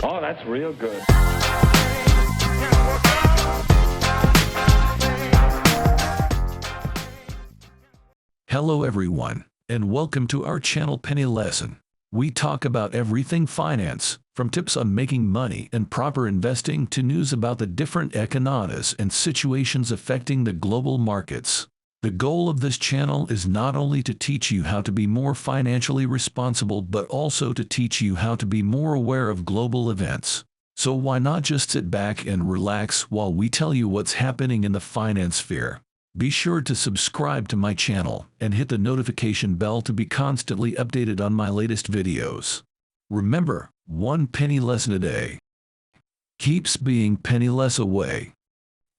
Oh, that's real good. Hello everyone, and welcome to our channel Penny Lesson. We talk about everything finance, from tips on making money and proper investing to news about the different economies and situations affecting the global markets. The goal of this channel is not only to teach you how to be more financially responsible, but also to teach you how to be more aware of global events. So why not just sit back and relax while we tell you what's happening in the finance sphere? Be sure to subscribe to my channel and hit the notification bell to be constantly updated on my latest videos. Remember, one penny lesson a day keeps being penny less away.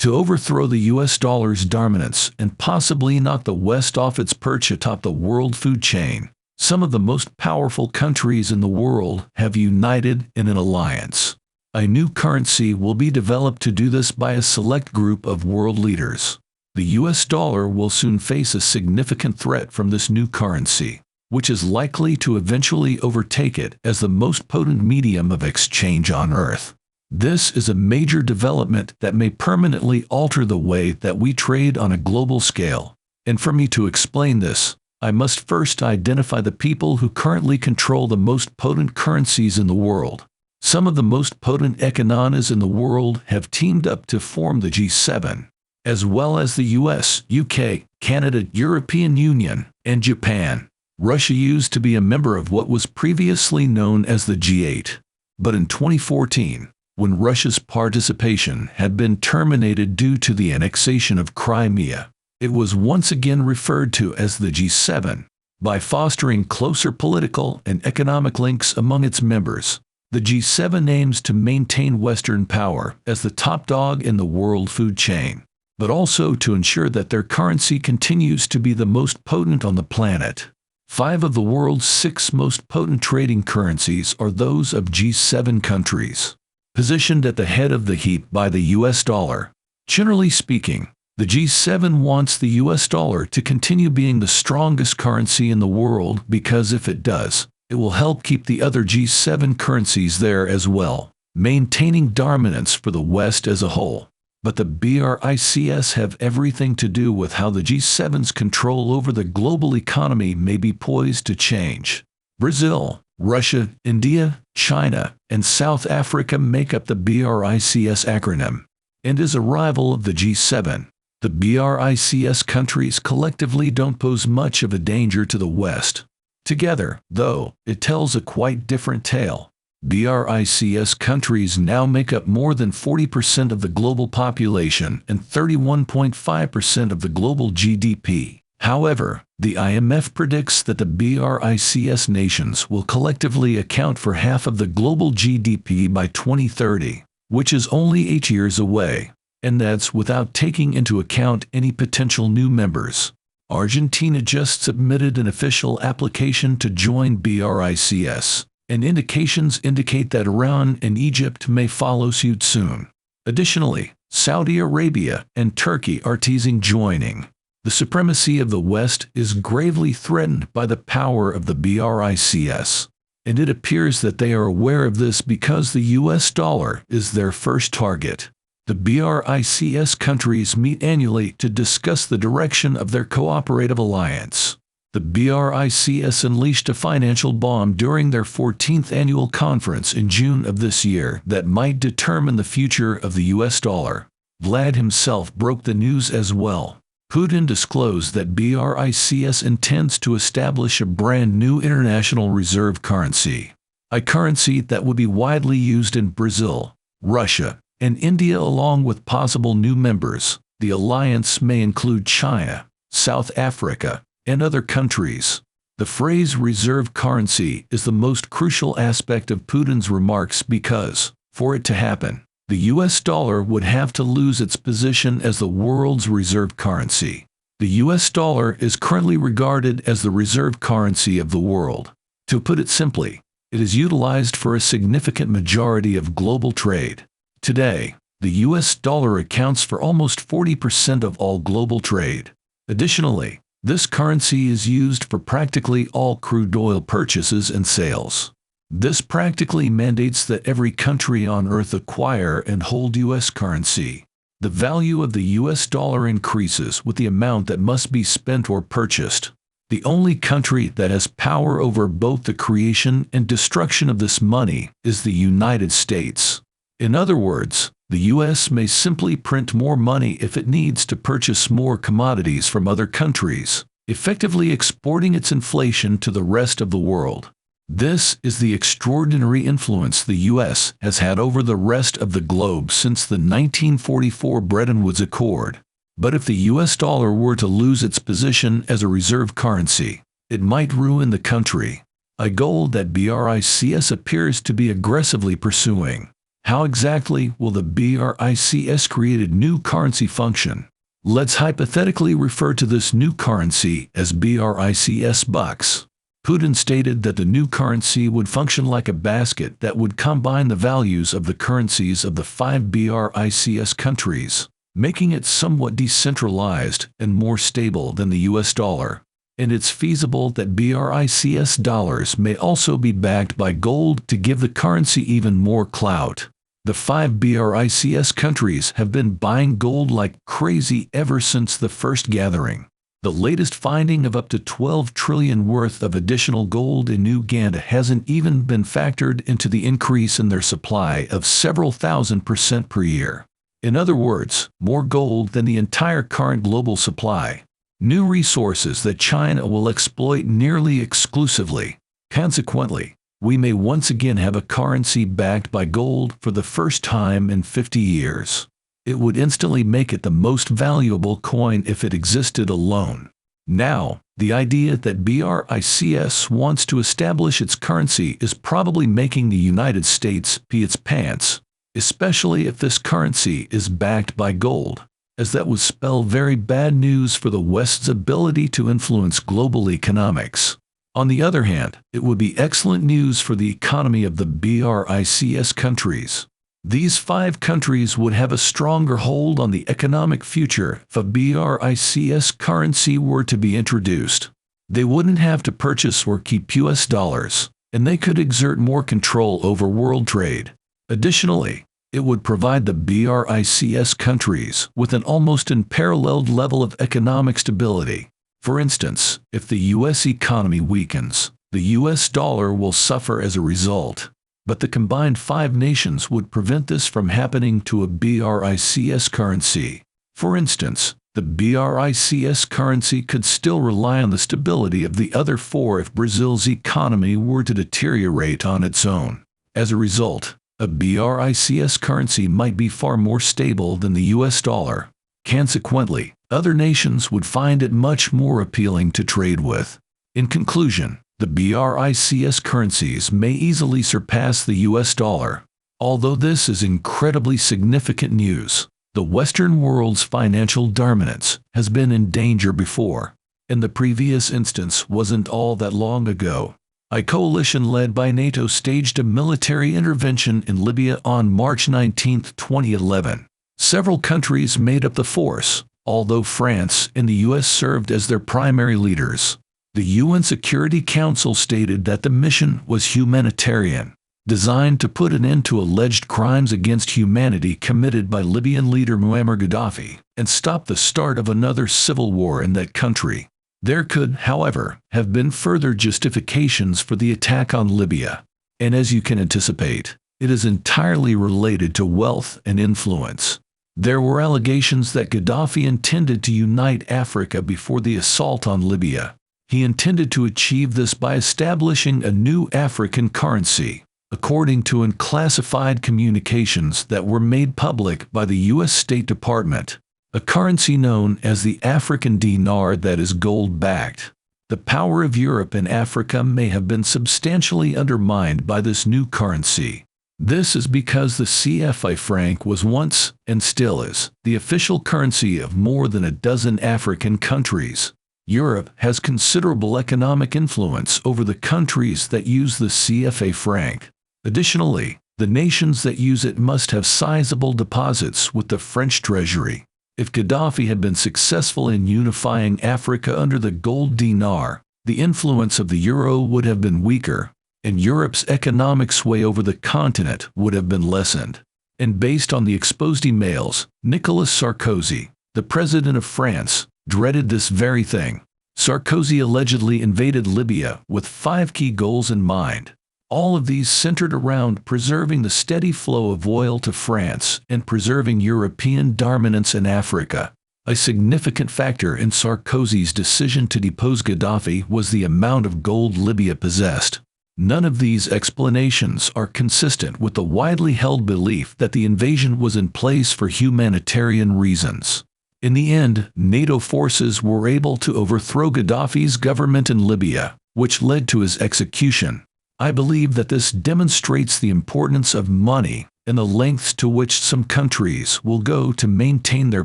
To overthrow the US dollar's dominance and possibly knock the West off its perch atop the world food chain, some of the most powerful countries in the world have united in an alliance. A new currency will be developed to do this by a select group of world leaders. The US dollar will soon face a significant threat from this new currency, which is likely to eventually overtake it as the most potent medium of exchange on Earth. This is a major development that may permanently alter the way that we trade on a global scale. And for me to explain this, I must first identify the people who currently control the most potent currencies in the world. Some of the most potent economies in the world have teamed up to form the G7. As well as the US, UK, Canada, European Union, and Japan. Russia used to be a member of what was previously known as the G8. But in 2014, when Russia's participation had been terminated due to the annexation of Crimea, it was once again referred to as the G7. By fostering closer political and economic links among its members, the G7 aims to maintain Western power as the top dog in the world food chain, but also to ensure that their currency continues to be the most potent on the planet. 5 of the world's 6 most potent trading currencies are those of G7 countries, positioned at the head of the heap by the US dollar. Generally speaking, the G7 wants the US dollar to continue being the strongest currency in the world because if it does, it will help keep the other G7 currencies there as well, maintaining dominance for the West as a whole. But the BRICS have everything to do with how the G7's control over the global economy may be poised to change. Brazil, Russia, India, China, and South Africa make up the BRICS acronym, and as a rival of the G7, the BRICS countries collectively don't pose much of a danger to the West. Together, though, it tells a quite different tale. BRICS countries now make up more than 40% of the global population and 31.5% of the global GDP. However, the IMF predicts that the BRICS nations will collectively account for half of the global GDP by 2030, which is only 8 years away, and that's without taking into account any potential new members. Argentina just submitted an official application to join BRICS. And indications indicate that Iran and Egypt may follow suit soon. Additionally, Saudi Arabia and Turkey are teasing joining. The supremacy of the West is gravely threatened by the power of the BRICS, and it appears that they are aware of this because the US dollar is their first target. The BRICS countries meet annually to discuss the direction of their cooperative alliance. The BRICS unleashed a financial bomb during their 14th annual conference in June of this year that might determine the future of the US dollar. Vlad himself broke the news as well. Putin disclosed that BRICS intends to establish a brand new international reserve currency, a currency that would be widely used in Brazil, Russia, and India along with possible new members. The alliance may include China, South Africa, and other countries. The phrase reserve currency is the most crucial aspect of Putin's remarks because, for it to happen, the US dollar would have to lose its position as the world's reserve currency. The US dollar is currently regarded as the reserve currency of the world. To put it simply, it is utilized for a significant majority of global trade. Today, the US dollar accounts for almost 40% of all global trade. Additionally, this currency is used for practically all crude oil purchases and sales. This practically mandates that every country on Earth acquire and hold U.S. currency. The value of the U.S. dollar increases with the amount that must be spent or purchased. The only country that has power over both the creation and destruction of this money is the United States. In other words, the U.S. may simply print more money if it needs to purchase more commodities from other countries, effectively exporting its inflation to the rest of the world. This is the extraordinary influence the U.S. has had over the rest of the globe since the 1944 Bretton Woods Accord. But if the U.S. dollar were to lose its position as a reserve currency, it might ruin the country, a goal that BRICS appears to be aggressively pursuing. How exactly will the BRICS created new currency function? Let's hypothetically refer to this new currency as BRICS bucks. Putin stated that the new currency would function like a basket that would combine the values of the currencies of the 5 BRICS countries, making it somewhat decentralized and more stable than the US dollar. And it's feasible that BRICS dollars may also be backed by gold to give the currency even more clout. The 5 BRICS countries have been buying gold like crazy ever since the first gathering. The latest finding of up to 12 trillion worth of additional gold in Uganda hasn't even been factored into the increase in their supply of several thousand% per year. In other words, more gold than the entire current global supply. New resources that China will exploit nearly exclusively. Consequently, we may once again have a currency backed by gold for the first time in 50 years. It would instantly make it the most valuable coin if it existed alone. Now, the idea that BRICS wants to establish its currency is probably making the United States pee its pants, especially if this currency is backed by gold, as that would spell very bad news for the West's ability to influence global economics. On the other hand, it would be excellent news for the economy of the BRICS countries. These 5 countries would have a stronger hold on the economic future if a BRICS currency were to be introduced. They wouldn't have to purchase or keep US dollars, and they could exert more control over world trade. Additionally, it would provide the BRICS countries with an almost unparalleled level of economic stability. For instance, if the US economy weakens, the US dollar will suffer as a result. But the combined 5 nations would prevent this from happening to a BRICS currency. For instance, the BRICS currency could still rely on the stability of the other 4 if Brazil's economy were to deteriorate on its own. As a result, a BRICS currency might be far more stable than the US dollar. Consequently, other nations would find it much more appealing to trade with. In conclusion, the BRICS currencies may easily surpass the US dollar. Although this is incredibly significant news, the Western world's financial dominance has been in danger before, and the previous instance wasn't all that long ago. A coalition led by NATO staged a military intervention in Libya on March 19, 2011. Several countries made up the force, although France and the US served as their primary leaders. The UN Security Council stated that the mission was humanitarian, designed to put an end to alleged crimes against humanity committed by Libyan leader Muammar Gaddafi, and stop the start of another civil war in that country. There could, however, have been further justifications for the attack on Libya, and as you can anticipate, it is entirely related to wealth and influence. There were allegations that Gaddafi intended to unite Africa before the assault on Libya. He intended to achieve this by establishing a new African currency, according to unclassified communications that were made public by the U.S. State Department, a currency known as the African dinar that is gold-backed. The power of Europe in Africa may have been substantially undermined by this new currency. This is because the CFA franc was once, and still is, the official currency of more than a dozen African countries. Europe has considerable economic influence over the countries that use the CFA franc. Additionally, the nations that use it must have sizable deposits with the French treasury. If Gaddafi had been successful in unifying Africa under the gold dinar, the influence of the euro would have been weaker. and Europe's economic sway over the continent would have been lessened. And based on the exposed emails, Nicolas Sarkozy, the president of France, dreaded this very thing. Sarkozy allegedly invaded Libya with 5 key goals in mind. All of these centered around preserving the steady flow of oil to France and preserving European dominance in Africa. A significant factor in Sarkozy's decision to depose Gaddafi was the amount of gold Libya possessed. None of these explanations are consistent with the widely held belief that the invasion was in place for humanitarian reasons. In the end, NATO forces were able to overthrow Gaddafi's government in Libya, which led to his execution. I believe that this demonstrates the importance of money and the lengths to which some countries will go to maintain their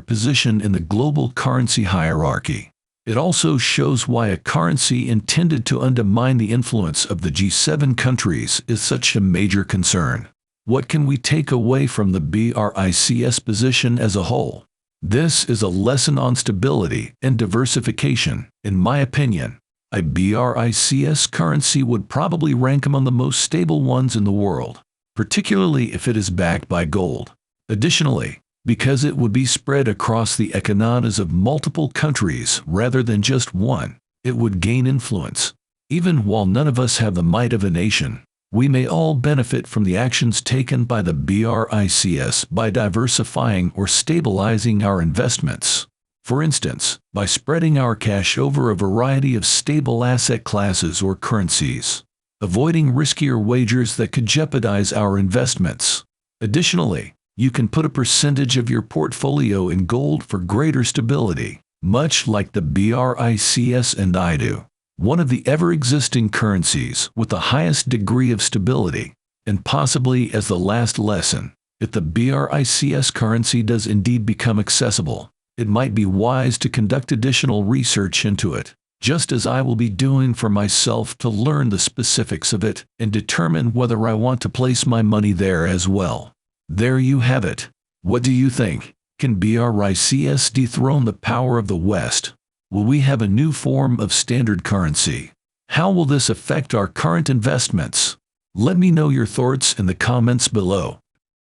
position in the global currency hierarchy. It also shows why a currency intended to undermine the influence of the G7 countries is such a major concern. What can we take away from the BRICS position as a whole? This is a lesson on stability and diversification, in my opinion. A BRICS currency would probably rank among the most stable ones in the world, particularly if it is backed by gold. Additionally, because it would be spread across the economies of multiple countries rather than just one, it would gain influence. Even while none of us have the might of a nation, we may all benefit from the actions taken by the BRICS by diversifying or stabilizing our investments. For instance, by spreading our cash over a variety of stable asset classes or currencies, avoiding riskier wagers that could jeopardize our investments. Additionally, you can put a percentage of your portfolio in gold for greater stability, much like the BRICS and I do, one of the ever-existing currencies with the highest degree of stability. And possibly as the last lesson, if the BRICS currency does indeed become accessible, it might be wise to conduct additional research into it, just as I will be doing for myself to learn the specifics of it and determine whether I want to place my money there as well. There you have it. What do you think? Can BRICS dethrone the power of the West? Will we have a new form of standard currency? How will this affect our current investments? Let me know your thoughts in the comments below.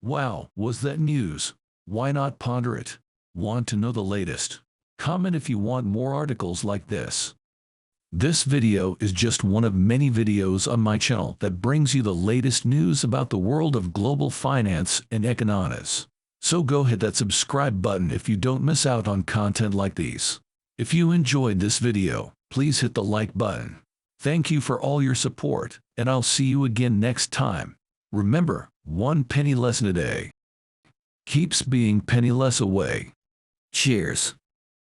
Wow, was that news? Why not ponder it? Want to know the latest? Comment if you want more articles like this. This video is just one of many videos on my channel that brings you the latest news about the world of global finance and economics. So go hit that subscribe button if you don't miss out on content like these. If you enjoyed this video, please hit the like button. Thank you for all your support, and I'll see you again next time. Remember, 1 penny lesson a day keeps being penny less away. Cheers.